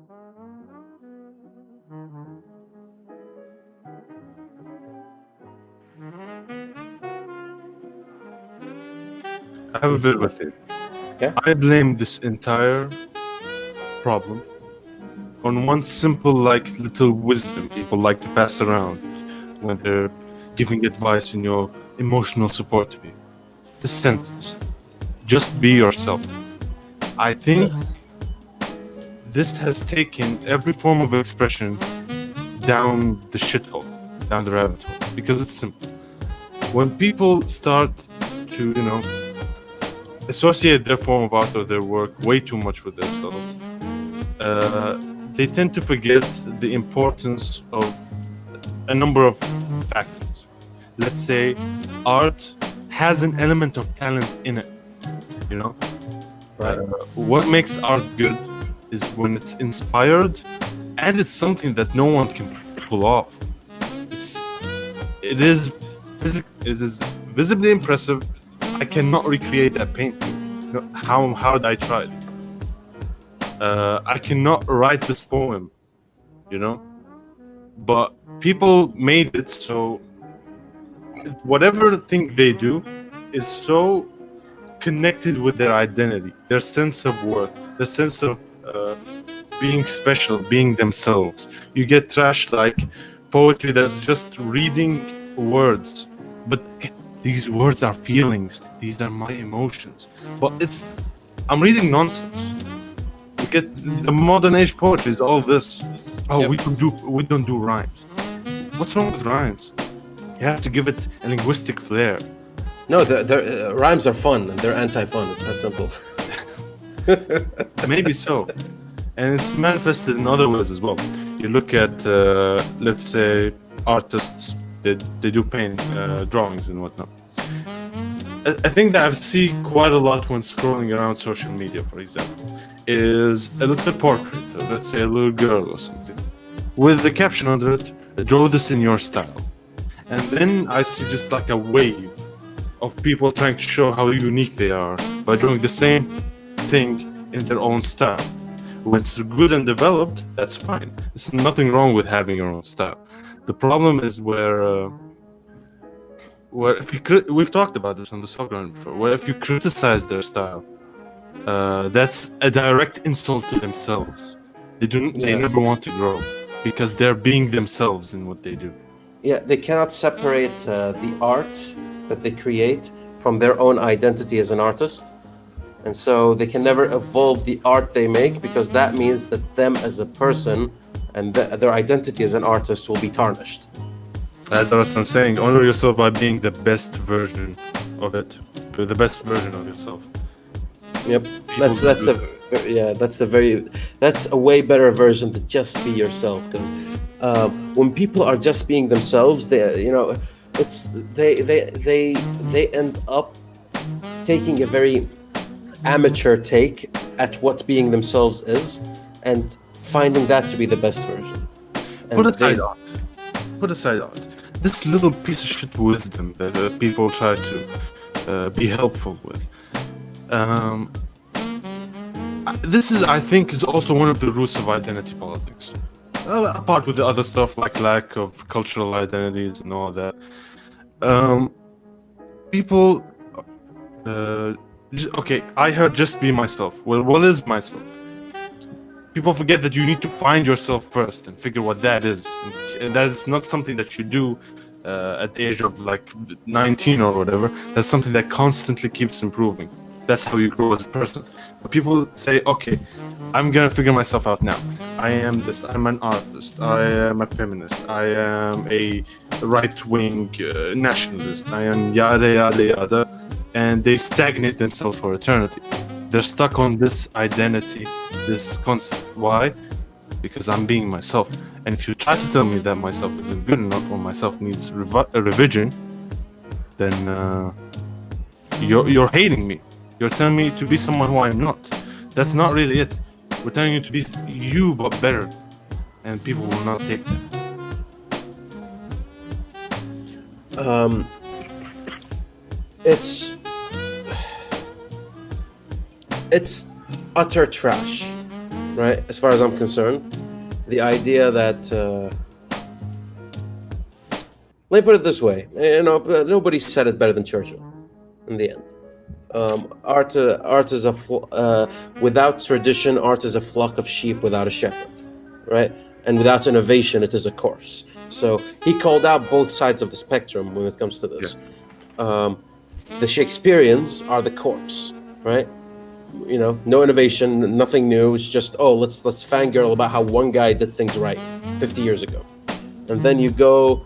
I have a bit of a theory. Yeah. I blame this entire problem on one simple, like, little wisdom people like to pass around when they're giving advice in your emotional support to me. This sentence: just be yourself. I think this has taken every form of expression down the shithole, down the rabbit hole, because it's simple. When people start to, associate their form of art or their work way too much with themselves, they tend to forget the importance of a number of factors. Let's say art has an element of talent in it, Right. What makes art good is when it's inspired and it's something that no one can pull off. It is visibly impressive. I cannot recreate that painting. How hard I tried. I cannot write this poem, but people made it so whatever thing they do is so connected with their identity, their sense of worth, their sense of being special, being themselves. You get trash like poetry that's just reading words, but these words are feelings. These are my emotions. But I'm reading nonsense. You get the modern age poetry is all this. Oh, Yep. we don't do rhymes. What's wrong with rhymes? You have to give it a linguistic flair. No, the rhymes are fun and they're anti-fun. It's that simple. Maybe so. And it's manifested in other ways as well. You look at, let's say, artists, they do paint drawings and whatnot. I think that I see quite a lot when scrolling around social media, for example, is a little portrait of, let's say, a little girl or something, with the caption under it, draw this in your style. And then I see just like a wave of people trying to show how unique they are by doing the same thing in their own style. When it's good and developed, that's fine. There's nothing wrong with having your own style. The problem is where if we've talked about this on the subground before, where if you criticize their style, that's a direct insult to themselves. They never want to grow because they're being themselves in what they do. Yeah, they cannot separate the art that they create from their own identity as an artist. And so they can never evolve the art they make, because that means that them as a person and their identity as an artist will be tarnished. As I was saying, honor yourself by being the best version of it. The best version of yourself. Yep, that's a way better version to just be yourself. Because when people are just being themselves, they end up taking a very amateur take at what being themselves is, and finding that to be the best version. Put aside art. This little piece of shit wisdom that people try to be helpful with. This is, I think, is also one of the roots of identity politics. Apart with the other stuff like lack of cultural identities and all that. People, okay, I heard just be myself. Well, what is myself? People forget that you need to find yourself first and figure what that is. And that is not something that you do at the age of like 19 or whatever. That's something that constantly keeps improving. That's how you grow as a person. But people say, okay, I'm gonna figure myself out now. I am this, I'm an artist, I am a feminist, I am a right-wing nationalist, I am yada yada yada. And they stagnate themselves for eternity. They're stuck on this identity, this concept. Why? Because I'm being myself. And if you try to tell me that myself isn't good enough or myself needs a revision, then you're hating me. You're telling me to be someone who I'm not. That's not really it. We're telling you to be you, but better. And people will not take that. It's utter trash right? As far as I'm concerned, the idea that let me put it this way, nobody said it better than Churchill. In the end, art is without tradition, art is a flock of sheep without a shepherd, right? And without innovation, it is a corpse. So he called out both sides of the spectrum when it comes to this. The Shakespeareans are the corpse, right? No innovation, nothing new. It's just let's fangirl about how one guy did things right 50 years ago, and then you go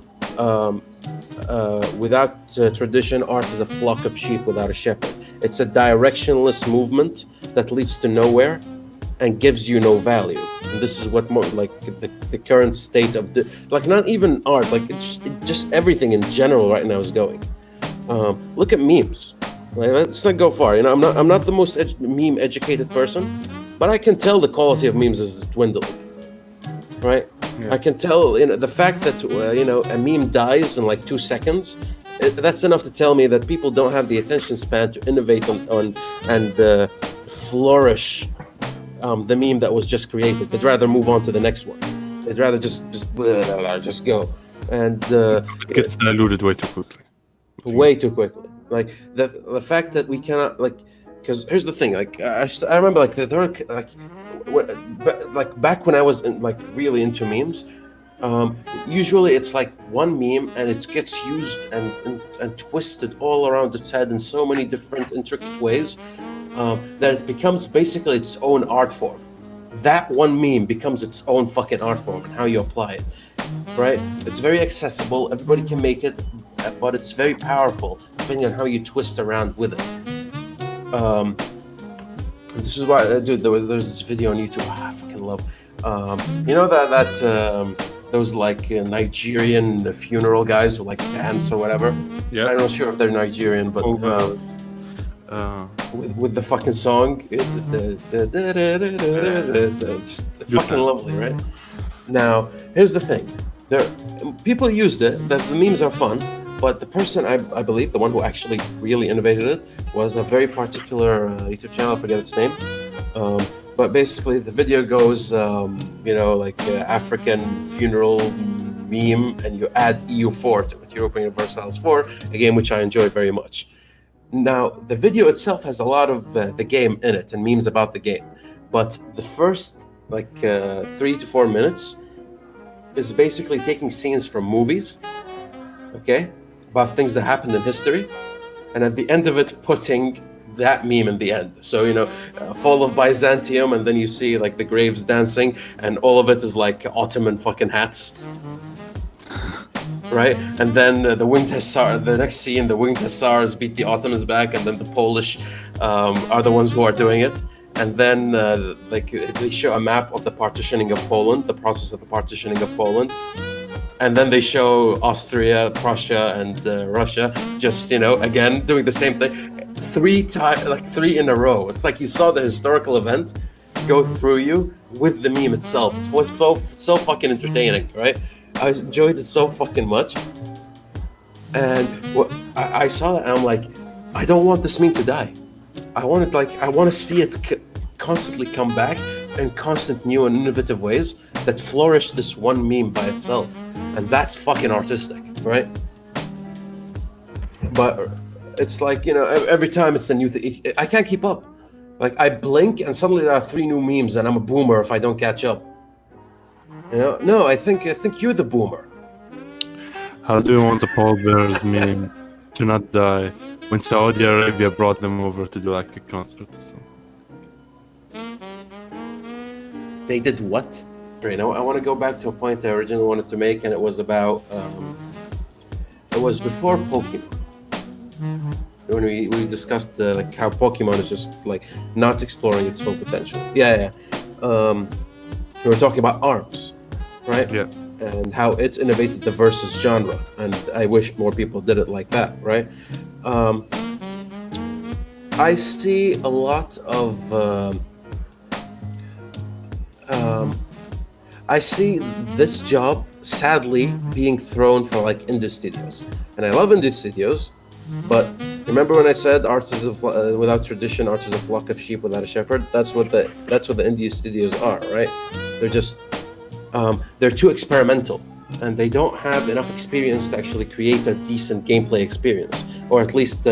without tradition, art is a flock of sheep without a shepherd. It's a directionless movement that leads to nowhere and gives you no value. And this is what more like the current state of not even art, like just everything in general right now is going. Look at memes. Like, let's not go far. I'm not the most meme educated person, but I can tell the quality of memes is dwindling. Right? Yeah. I can tell. The fact that a meme dies in like 2 seconds, that's enough to tell me that people don't have the attention span to innovate on and flourish the meme that was just created. They'd rather move on to the next one. They'd rather just go. And it gets diluted way too quickly. Way too quickly. Like the fact that we cannot because here's the thing. Like I remember back when I was really into memes. Usually it's like one meme and it gets used and twisted all around its head in so many different intricate ways that it becomes basically its own art form. That one meme becomes its own fucking art form and how you apply it, right? It's very accessible. Everybody can make it, but it's very powerful depending on how you twist around with it. This is why, dude, there's this video on YouTube I fucking love. Those Nigerian funeral guys who dance or whatever. Yeah. I'm not sure if they're Nigerian, but with the fucking song, it's just fucking lovely, right? Now, here's the thing: people used it. The memes are fun, but the person I believe, the one who actually really innovated it, was a very particular YouTube channel. I forget its name. But basically, the video goes, African funeral meme, and you add EU4 to it, European Universalis 4, a game which I enjoy very much. Now, the video itself has a lot of the game in it and memes about the game, but the first 3 to 4 minutes is basically taking scenes from movies, okay, about things that happened in history, and at the end of it, putting that meme in the end. So fall of Byzantium, and then you see the graves dancing, and all of it is Ottoman fucking hats, right? And then the winged hussar, the next scene, the winged hussars beat the Ottomans back, and then the Polish are the ones who are doing it. And then they show a map of the partitioning of Poland, the process of the partitioning of Poland. And then they show Austria, Prussia, and Russia just, again, doing the same thing. 3 in a row. It's like you saw the historical event go through you with the meme itself. It was so fucking entertaining, right? I enjoyed it so fucking much. And I saw that and I'm like, I don't want this meme to die. I want to see it constantly come back in constant new and innovative ways that flourish this one meme by itself. And that's fucking artistic, right? But it's every time it's a new thing. I can't keep up. I blink and suddenly there are 3 new memes and I'm a boomer if I don't catch up. No, I think you're the boomer. How do you want the Paul Bear's meme to not die when Saudi Arabia brought them over to do a concert or something? They did what? I want to go back to a point I originally wanted to make, and it was about it was before Pokemon, when we discussed how Pokemon is just not exploring its full potential. We were talking about ARMS, right? Yeah. And how it's innovated the versus genre, and I wish more people did it like that, right? I see a lot of I see this job sadly being thrown for indie studios, and I love indie studios, but Remember when I said art is without tradition, art is a flock of sheep without a shepherd? That's what the indie studios are, right? They're just they're too experimental, and they don't have enough experience to actually create a decent gameplay experience, or at least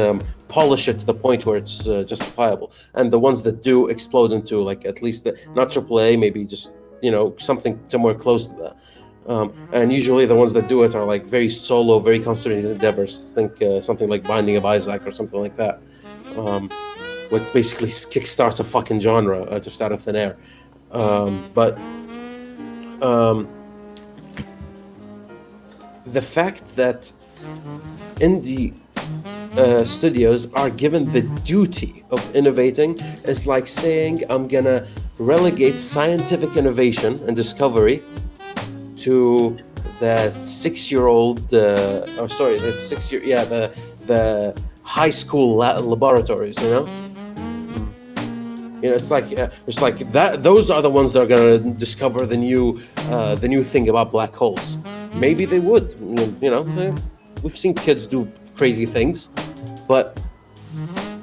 polish it to the point where it's justifiable. And the ones that do explode into like at least not AAA, maybe just something somewhere close to that. And usually the ones that do it are like very solo, very concentrated endeavors. Think something like Binding of Isaac or something like that, what basically kickstarts a fucking genre just out of thin air. But the fact that indie studios are given the duty of innovating is like saying I'm gonna relegate scientific innovation and discovery to the 6-year-old the high school laboratories, it's like that. Those are the ones that are gonna discover the new thing about black holes. Maybe they would, we've seen kids do crazy things, but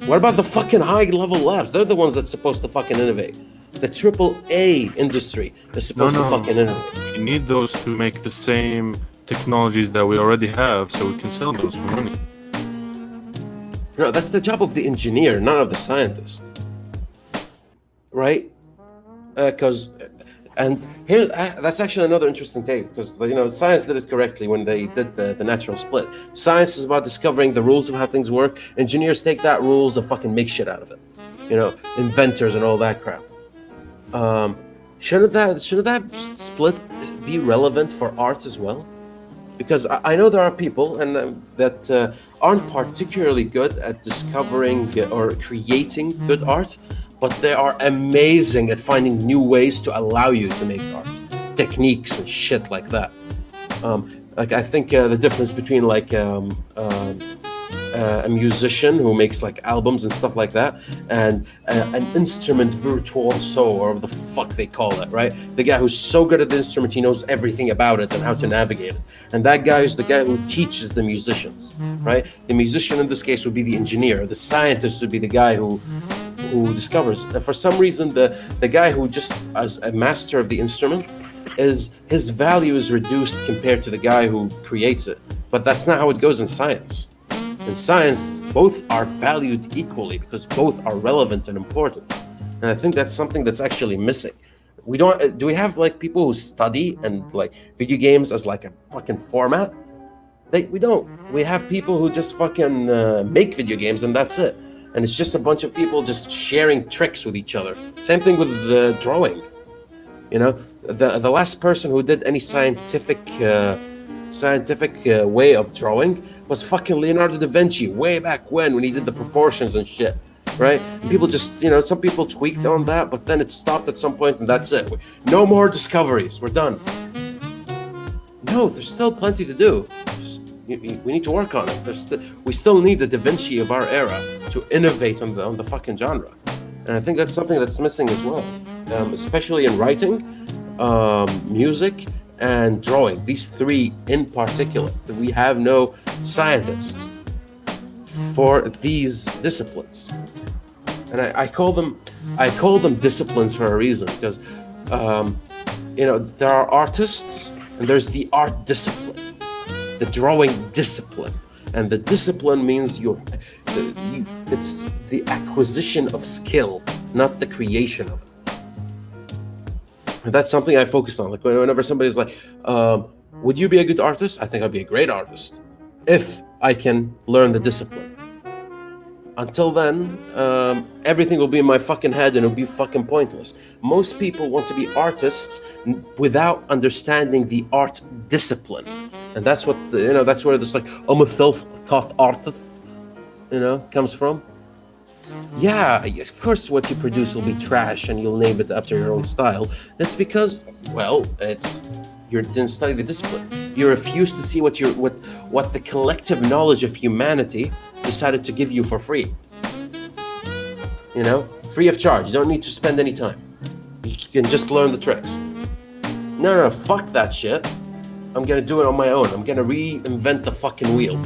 what about the fucking high level labs? They're the ones that's supposed to fucking innovate. The AAA industry is supposed to fucking innovate. We need those to make the same technologies that we already have, so we can sell those for money. No, that's the job of the engineer, not of the scientist, right? And here, that's actually another interesting take, because science did it correctly when they did the natural split. Science is about discovering the rules of how things work. Engineers take that rules and fucking make shit out of it. Inventors and all that crap. Shouldn't that split be relevant for art as well? Because I know there are people that aren't particularly good at discovering or creating good art, but they are amazing at finding new ways to allow you to make art, techniques and shit like that. I think the difference between a musician who makes like albums and stuff like that, and an instrument virtuoso, or whatever the fuck they call it, right? The guy who's so good at the instrument, he knows everything about it and how to navigate it. And that guy is the guy who teaches the musicians, right? The musician in this case would be the engineer. The scientist would be the guy who discovers. And for some reason, the guy who just as a master of the instrument, his value is reduced compared to the guy who creates it. But that's not how it goes in science. In science, both are valued equally because both are relevant and important. And I think that's something that's actually missing. Do we have like people who study and like video games as like a fucking format? We don't. We have people who just fucking make video games and that's it. And it's just a bunch of people just sharing tricks with each other. Same thing with the drawing. The last person who did any scientific way of drawing was fucking Leonardo da Vinci way back when he did the proportions and shit, right? And people just, some people tweaked on that, but then it stopped at some point and that's it. No more discoveries. We're done. No, there's still plenty to do. We need to work on it. We still need the Da Vinci of our era to innovate on the fucking genre. And I think that's something that's missing as well, especially in writing, music, and drawing. These three in particular. We have no scientists for these disciplines, and I call them disciplines for a reason, because there are artists and there's the art discipline, the drawing discipline, and the discipline means it's the acquisition of skill, not the creation of it. And that's something I focused on. Like whenever somebody's like, would you be a good artist? I think I'd be a great artist if I can learn the discipline. Until then, everything will be in my fucking head and it'll be fucking pointless. Most people want to be artists without understanding the art discipline. And that's what, that's where this like, I'm a self-taught artist, comes from. Yeah, of course what you produce will be trash and you'll name it after your own style. That's because, you didn't study the discipline. You refuse to see what the collective knowledge of humanity decided to give you for free. Free of charge. You don't need to spend any time. You can just learn the tricks. No, fuck that shit. I'm gonna do it on my own. I'm gonna reinvent the fucking wheel.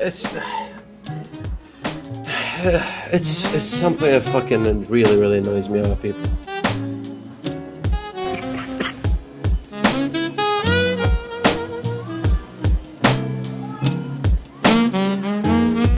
it's it's something that fucking really annoys me about people.